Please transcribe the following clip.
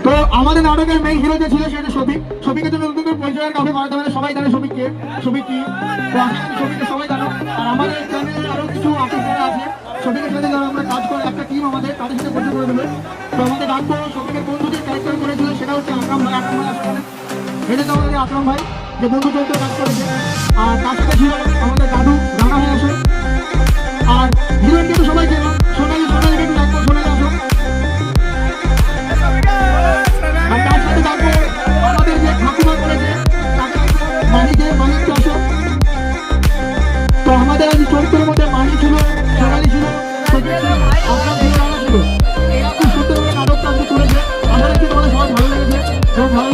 তো আমাদের নাটকের মেইন হিরো যে ছিল সেটা শফিক। শফিকের জন্য নতুন করে পরিচয়ের কাউকে বানাতে হবে, সবাই জানে শফিককে, শফিক কি। তো আশা করি শফিককে সবাই জানো। আর আমাদের চ্যানেলে আরো কিছু আর্টিস্টরা আছে শফিকের সাথে, যারা আমরা কাজ করে একটা টিম আমাদের, তাদের সাথে পরিচয় করে দেবে। তো আমাদের ডাকবো শফিকের বন্ধু যে ক্যারেক্টার করেছিল সেটা হচ্ছে আকরাম ভাই। আকরাম ভাই আসলে এটা তো আমাদের আকরাম ভাই যে বন্ধু চরিত্রে কাজ করেছে। আর তার সাথে ছিল আমাদের দাদু রানা ভাই আসে। আর হিরোইনকে তো সবাই চেনো, সোনালি। সোনালিকে একটু ডাকবো, সোনালি আসো। আর তার সাথে ডাকবো আমাদের যে ঠাকুমা করেছে তাকে মানিকে, মানিক আসো। তো আমাদের আজ চরিত্রের মধ্যে মানি ছিল, সোনালি ছিল, শফিক ছিল, আকরাম ছিল, রানা ছিল। এরা খুব সুন্দরভাবে নাটকটা আজকে করেছে। আশা রাখছি তোমাদের সবাই ভালো লেগেছে এবং ভালো